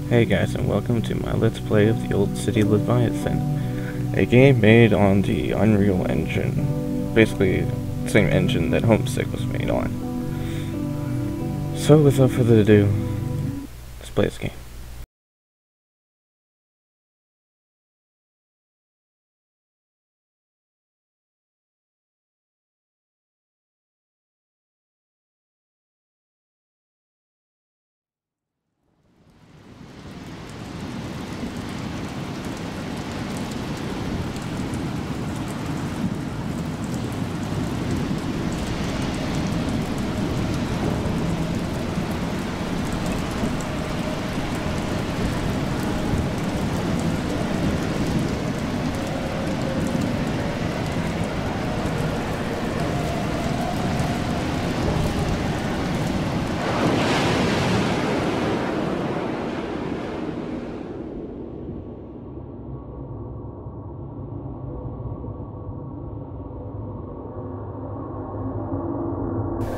Hey guys, and welcome to my Let's Play of the Old City Leviathan, a game made on the Unreal Engine, basically the same engine that Homesick was made on. So without further ado, let's play this game.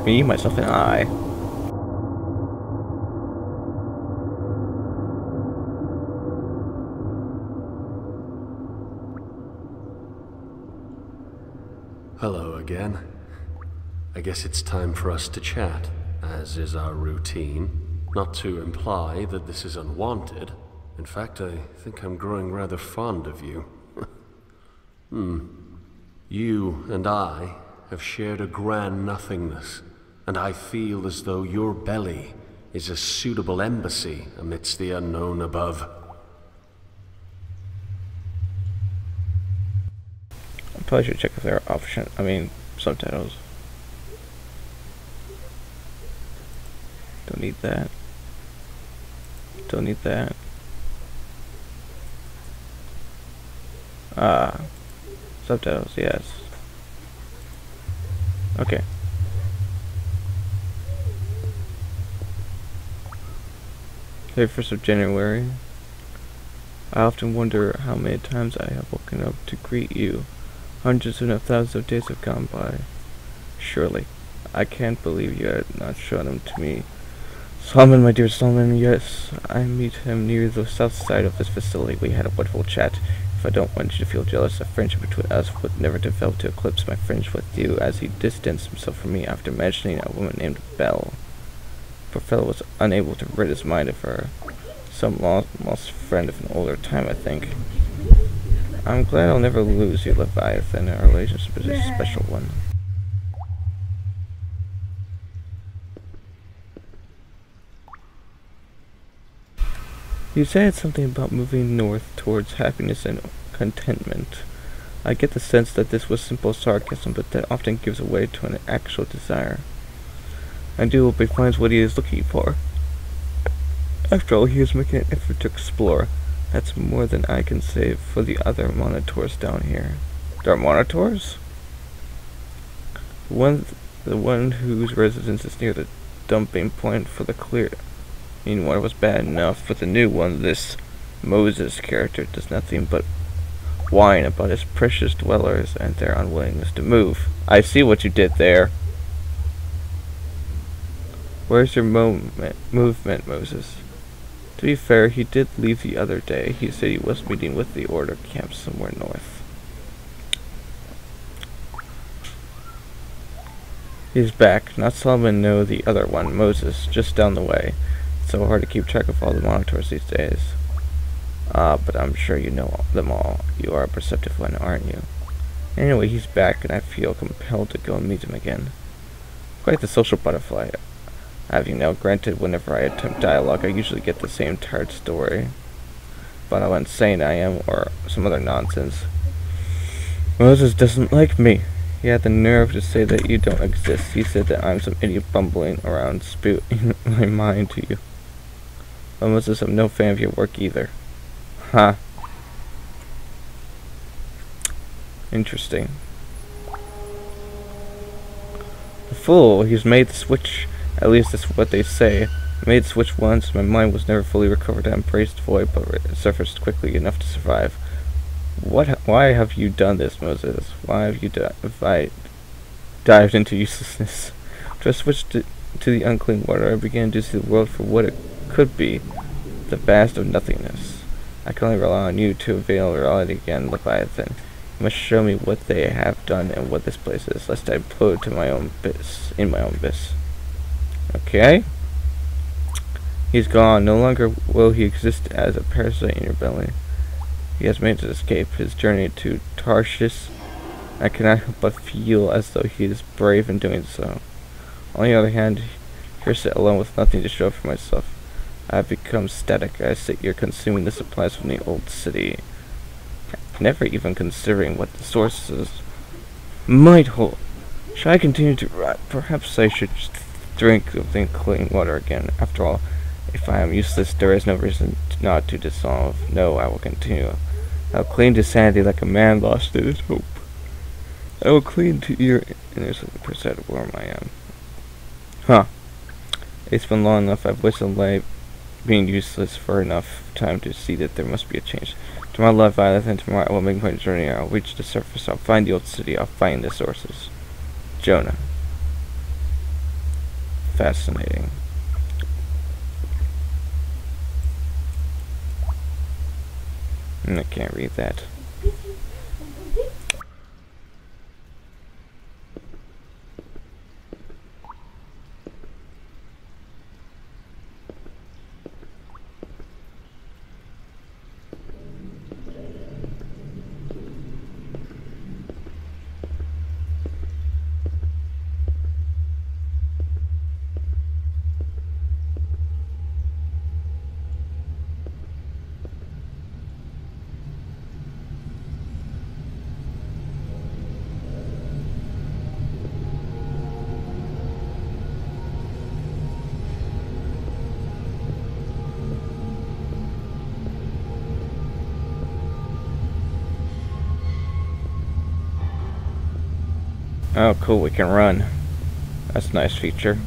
Me, myself, and I. Hello again. I guess it's time for us to chat, as is our routine. Not to imply that this is unwanted. In fact, I think I'm growing rather fond of you. You and I have shared a grand nothingness, and I feel as though your belly is a suitable embassy amidst the unknown above. I probably should check if there are subtitles. Don't need that. Don't need that. Subtitles, yes. Okay. 31st of January. I often wonder how many times I have woken up to greet you. Hundreds and thousands of days have gone by. Surely, I can't believe you had not shown him to me. Solomon, my dear Solomon, yes, I meet him near the south side of this facility. We had a wonderful chat. If I don't want you to feel jealous, the friendship between us would never develop to eclipse my friendship with you, as he distanced himself from me after mentioning a woman named Belle. Poor fellow was unable to rid his mind of her. Some lost friend of an older time, I think. I'm glad I'll never lose you, Leviathan. Our relationship is a special one. You said something about moving north towards happiness and contentment. I get the sense that this was simple sarcasm, but that often gives way to an actual desire. I do hope he finds what he is looking for. After all, he is making an effort to explore. That's more than I can say for the other monitors down here. There are monitors? The one whose residence is near the dumping point for the clear. One was bad enough, but the new one, this Moses character, does nothing but whine about his precious dwellers and their unwillingness to move. I see what you did there. Where's your movement, Moses? To be fair, he did leave the other day. He said he was meeting with the Order camp somewhere north. He's back. Not Solomon, no, the other one, Moses, just down the way. It's so hard to keep track of all the monitors these days. But I'm sure you know them all. You are a perceptive one, aren't you? Anyway, he's back, and I feel compelled to go and meet him again. Quite the social butterfly. Have you now granted, whenever I attempt dialogue, I usually get the same tired story about how insane I am, or some other nonsense. Moses doesn't like me. He had the nerve to say that you don't exist. He said that I'm some idiot bumbling around spewing my mind to you. But Moses, I'm no fan of your work either. Ha. Interesting. The fool, he's made the switch. At least that's what they say. I made the switch once. My mind was never fully recovered. I embraced the void, but it surfaced quickly enough to survive. Why have you done this, Moses? Why have you dived into uselessness? Just switched to the unclean water. I began to see the world for what it could be. the vast of nothingness. I can only rely on you to avail reality again, Leviathan. You must show me what they have done and what this place is, lest I implode to my own abyss. Okay? He's gone. No longer will he exist as a parasite in your belly. He has made his escape, his journey to Tarshish. I cannot help but feel as though he is brave in doing so. On the other hand, here I sit alone with nothing to show for myself. I have become static. I sit here consuming the supplies from the old city, never even considering what the sources might hold. Should I continue to rot? Perhaps I should just drink the clean water again. After all, if I am useless, there is no reason not to dissolve. No, I will continue. I will cling to sanity like a man lost in his hope. I will cling to your innocent percent of where I am. Huh. It's been long enough. I've wasted life being useless for enough time to see that there must be a change. Tomorrow, Leviathan, tomorrow I will make my journey. I'll reach the surface. I'll find the old city. I'll find the sources. Jonah. Fascinating. I can't read that. Oh, cool, we can run. That's a nice feature.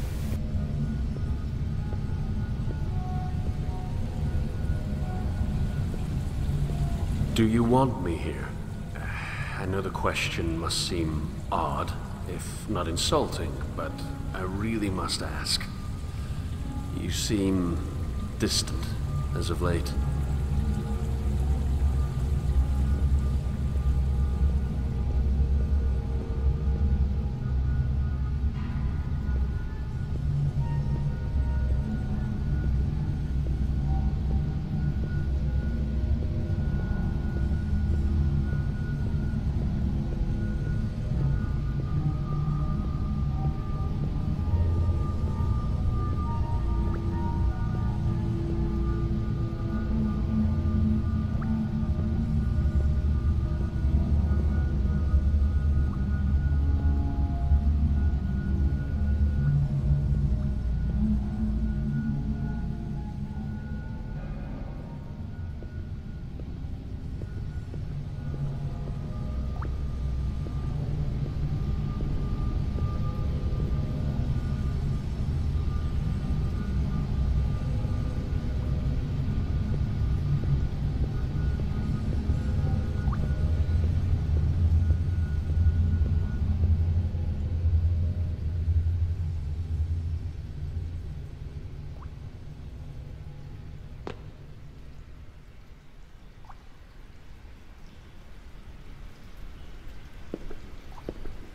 Do you want me here? I know the question must seem odd, if not insulting, but I really must ask. You seem distant as of late.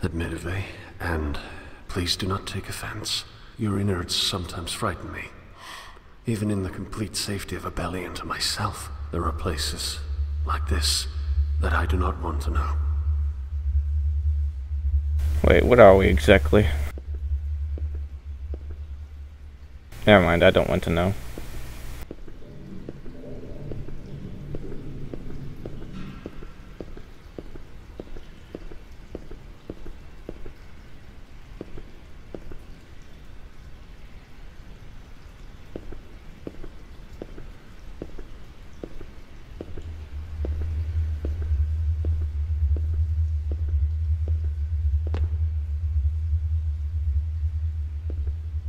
Admittedly, and please do not take offense, your innards sometimes frighten me. Even in the complete safety of a belly and to myself, there are places like this that I do not want to know. Wait, what are we exactly? Never mind, I don't want to know.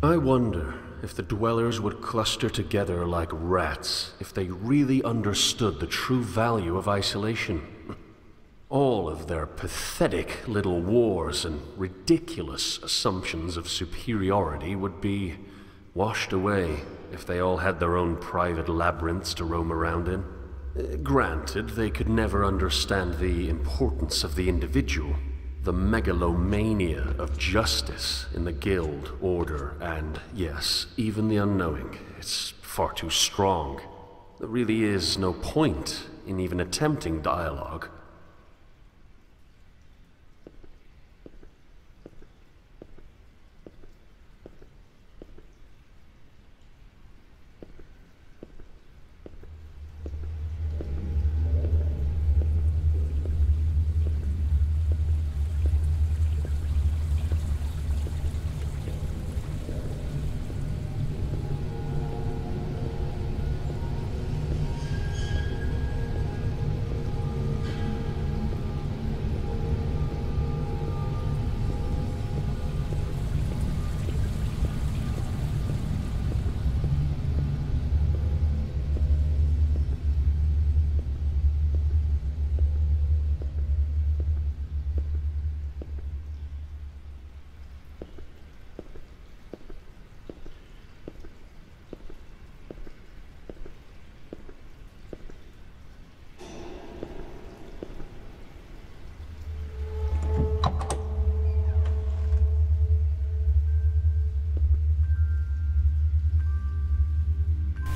I wonder if the dwellers would cluster together like rats if they really understood the true value of isolation. All of their pathetic little wars and ridiculous assumptions of superiority would be washed away if they all had their own private labyrinths to roam around in. Granted, they could never understand the importance of the individual, the megalomania of justice in the guild, order, and, yes, even the unknowing. It's far too strong. There really is no point in even attempting dialogue.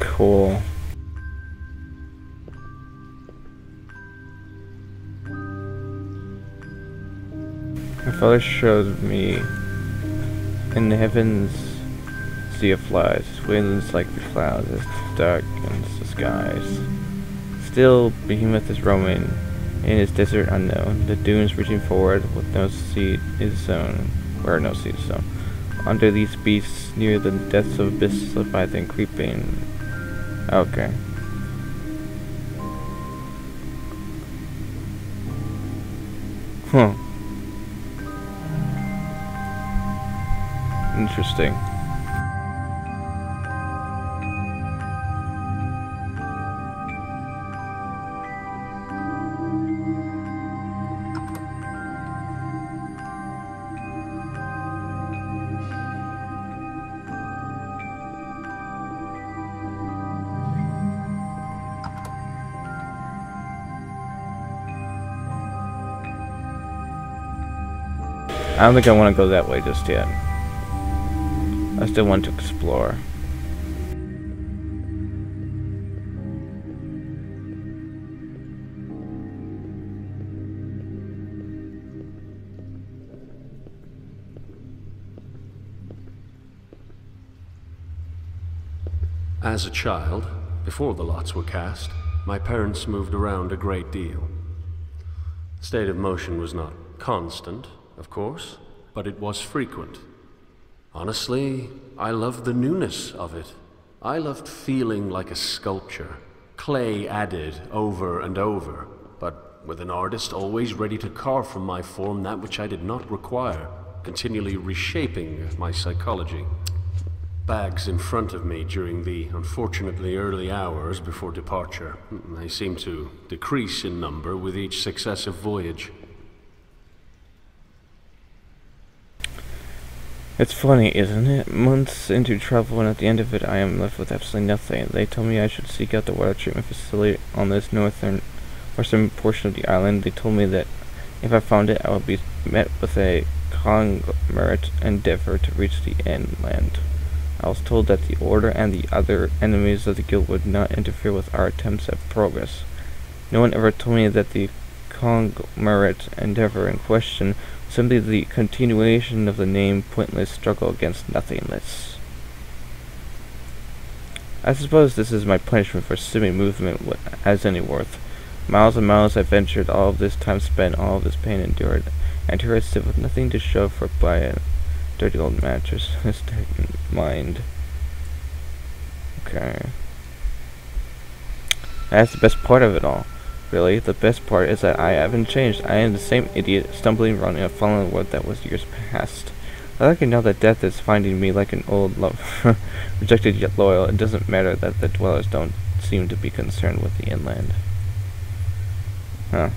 Cool. My father showed me in the heavens sea of flies, winds like the clouds as dark as the skies. Still, Behemoth is roaming in his desert unknown, the dunes reaching forward with no seed is sown, where no seed is sown. Under these beasts, near the depths of abyss, Leviathan creeping. Okay. Huh. Interesting. I don't think I want to go that way just yet. I still want to explore. As a child, before the lots were cast, my parents moved around a great deal. The state of motion was not constant, of course, but it was frequent. Honestly, I loved the newness of it. I loved feeling like a sculpture, clay added over and over, but with an artist always ready to carve from my form that which I did not require, continually reshaping my psychology. Bags in front of me during the unfortunately early hours before departure. They seemed to decrease in number with each successive voyage. It's funny, isn't it? Months into travel, and at the end of it, I am left with absolutely nothing. They told me I should seek out the water treatment facility on this western portion of the island. They told me that if I found it, I would be met with a conglomerate endeavor to reach the inland. I was told that the Order and the other enemies of the Guild would not interfere with our attempts at progress. No one ever told me that the conglomerate endeavor in question was simply the continuation of the named pointless struggle against nothingness. I suppose this is my punishment for assuming movement has any worth. Miles and miles I ventured, all of this time spent, all of this pain endured, and here I sit with nothing to show for by a dirty old mattress, mistaken mind. Okay. That's the best part of it all. Really, the best part is that I haven't changed. I am the same idiot, stumbling around in a fallen world that was years past. I like it now that death is finding me like an old love, rejected yet loyal. It doesn't matter that the dwellers don't seem to be concerned with the inland. Huh.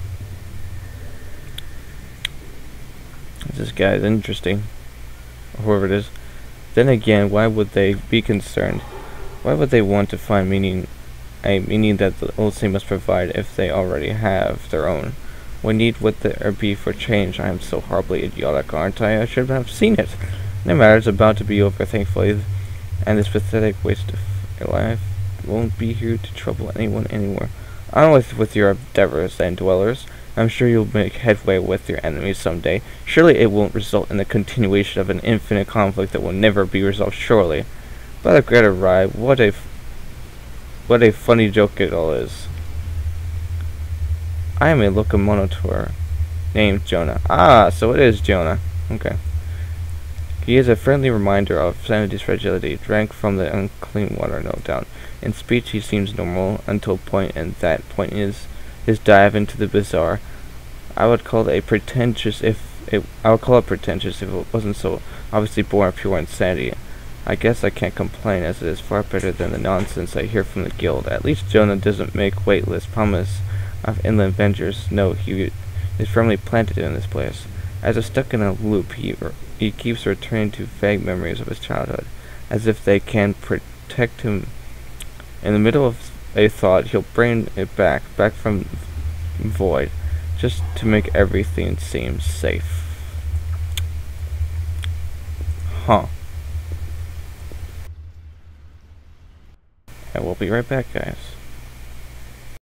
This guy is interesting. Or whoever it is. Then again, why would they be concerned? Why would they want to find a meaning that the Old must provide if they already have their own? What need would there be for change? I am so horribly idiotic, aren't I? I should have seen it. No matter, it's about to be over, thankfully, and this pathetic waste of a life won't be here to trouble anyone anymore. On with your endeavors, and dwellers. I'm sure you'll make headway with your enemies someday. Surely it won't result in the continuation of an infinite conflict that will never be resolved, surely. But a great ride, what a funny joke it all is. I am a locomotor named Jonah. Ah, so it is Jonah. Okay. He is a friendly reminder of sanity's fragility, drank from the unclean water, no doubt. In speech he seems normal, until point, and that point is his dive into the bizarre. I would call it pretentious if it wasn't so obviously born of pure insanity. I guess I can't complain, as it is far better than the nonsense I hear from the guild. At least Jonah doesn't make weightless promise of inland ventures. No, he is firmly planted in this place. As if stuck in a loop, he keeps returning to vague memories of his childhood, as if they can protect him. In the middle of a thought, he'll bring it back from void, just to make everything seem safe. Huh. And we'll be right back, guys.